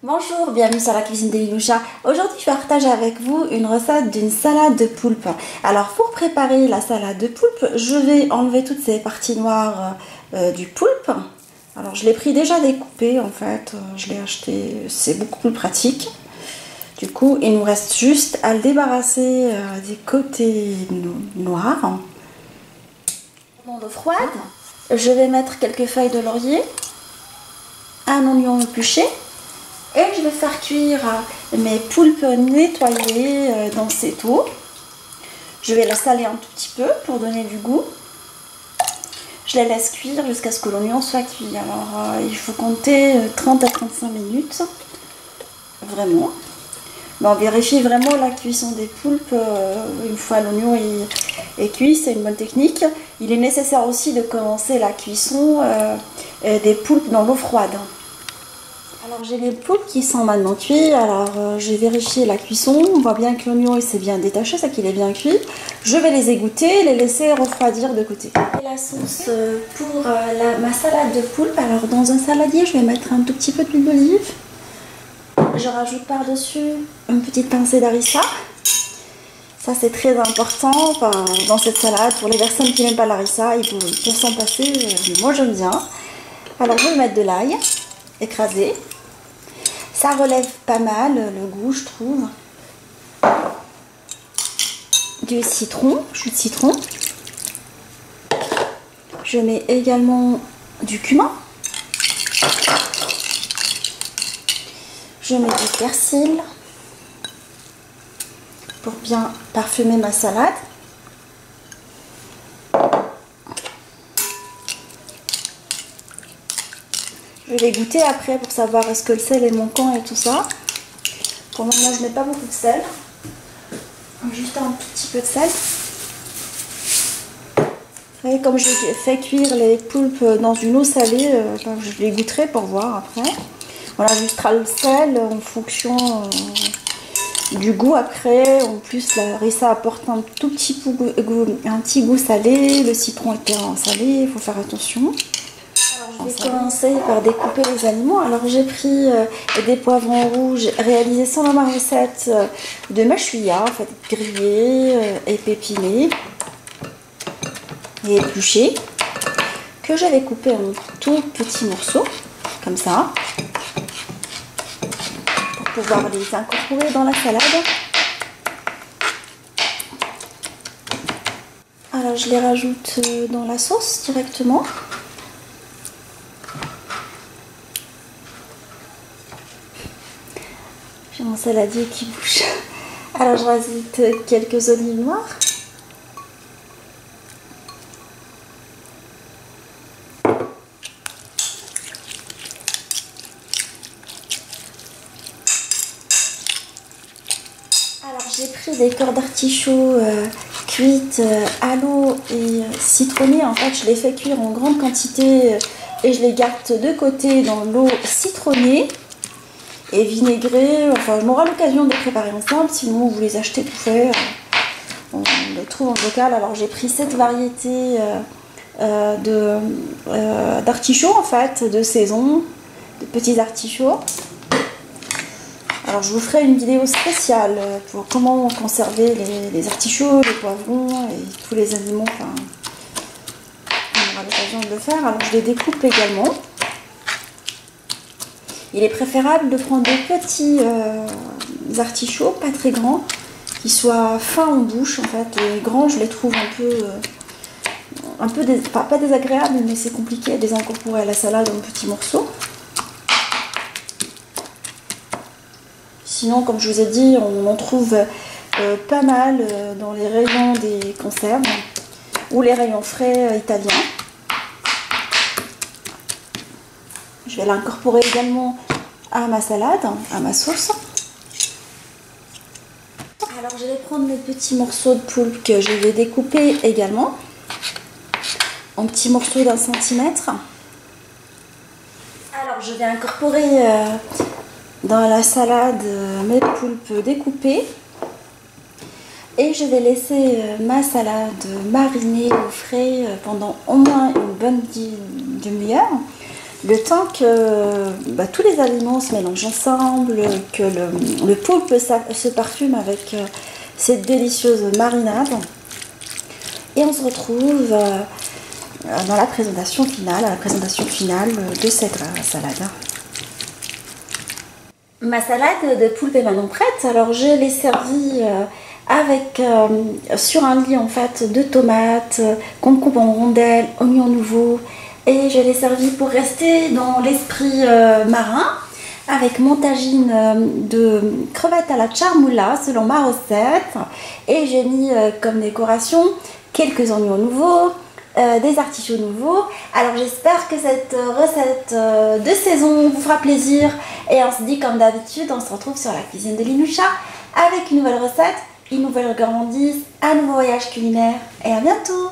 Bonjour, bienvenue sur la cuisine de Iloucha. Aujourd'hui, je partage avec vous une recette d'une salade de poulpe. Alors, pour préparer la salade de poulpe, je vais enlever toutes ces parties noires du poulpe. Alors, je l'ai pris déjà découpé, en fait. Je l'ai acheté, c'est beaucoup plus pratique. Du coup, il nous reste juste à le débarrasser des côtés noirs. Dans l'eau froide, je vais mettre quelques feuilles de laurier, un oignon épluché. Et je vais faire cuire mes poulpes nettoyées dans cette eau. Je vais la saler un tout petit peu pour donner du goût. Je les laisse cuire jusqu'à ce que l'oignon soit cuit. Alors il faut compter 30 à 35 minutes. Vraiment. Mais on vérifie vraiment la cuisson des poulpes une fois l'oignon est cuit. C'est une bonne technique. Il est nécessaire aussi de commencer la cuisson des poulpes dans l'eau froide. Alors j'ai les poulpes qui sont maintenant cuits, alors j'ai vérifié la cuisson, on voit bien que l'oignon s'est bien détaché, c'est qu'il est bien cuit. Je vais les égoutter, les laisser refroidir de côté. Et la sauce pour ma salade de poulpe, alors dans un saladier je vais mettre un tout petit peu d'huile d'olive. Je rajoute par-dessus une petite pincée d'harissa. Ça c'est très important dans cette salade, pour les personnes qui n'aiment pas l'harissa, ils peuvent s'en passer, mais moi j'aime bien. Alors je vais mettre de l'ail écrasé. Ça relève pas mal le goût, je trouve. Du citron, jus de citron. Je mets également du cumin. Je mets du persil pour bien parfumer ma salade. Je vais les goûter après pour savoir est-ce que le sel est manquant et tout ça. Pour le moment, je mets pas beaucoup de sel. Juste un tout petit peu de sel. Vous voyez, comme je fais cuire les poulpes dans une eau salée, je les goûterai pour voir après. Voilà, j'ajusterai le sel en fonction du goût après. En plus, la harissa apporte un tout petit goût salé. Le citron est salé, il faut faire attention. Je vais commencer par découper les aliments. Alors j'ai pris des poivrons rouges réalisés selon ma recette de mâchouillat, en fait grillés et épinés et épluchés, que j'avais coupé en tout petits morceaux, comme ça, pour pouvoir les incorporer dans la salade. Alors je les rajoute dans la sauce directement. J'ai mon saladier qui bouge. Alors je rajoute quelques olives noires. Alors j'ai pris des cœurs d'artichaut cuites à l'eau et citronnées. En fait, je les fais cuire en grande quantité et je les garde de côté dans l'eau citronnée et vinaigré. Enfin, on aura l'occasion de les préparer ensemble, sinon vous les achetez tout fait, on les trouve en local. Alors j'ai pris cette variété d'artichauts, en fait, de saison, de petits artichauts. Alors je vous ferai une vidéo spéciale pour comment conserver les artichauts, les poivrons et tous les aliments, enfin, on aura l'occasion de le faire. Alors je les découpe également. Il est préférable de prendre des petits artichauts, pas très grands, qui soient fins en bouche. En fait, les grands, je les trouve pas désagréables, mais c'est compliqué de les incorporer à la salade en petits morceaux. Sinon, comme je vous ai dit, on en trouve pas mal dans les rayons des conserves ou les rayons frais italiens. Je vais l'incorporer également à ma salade, à ma sauce. Alors je vais prendre mes petits morceaux de poulpe que je vais découper également en petits morceaux d'1 centimètre. Alors je vais incorporer dans la salade mes poulpes découpées et je vais laisser ma salade mariner au frais pendant au moins une bonne demi-heure. le temps que tous les aliments se mélangent ensemble, que le poulpe se parfume avec cette délicieuse marinade. Et on se retrouve dans la présentation finale, de cette salade. Ma salade de poulpe est maintenant prête. Alors je l'ai servie avec sur un lit en fait de tomates, concombres en rondelles, oignons nouveaux, et je l'ai servi pour rester dans l'esprit marin avec mon tagine de crevettes à la charmoula selon ma recette, et j'ai mis comme décoration quelques oignons nouveaux, des artichauts nouveaux. Alors j'espère que cette recette de saison vous fera plaisir, et on se dit comme d'habitude, on se retrouve sur la cuisine de Linoucha avec une nouvelle recette, une nouvelle gourmandise, un nouveau voyage culinaire, et à bientôt.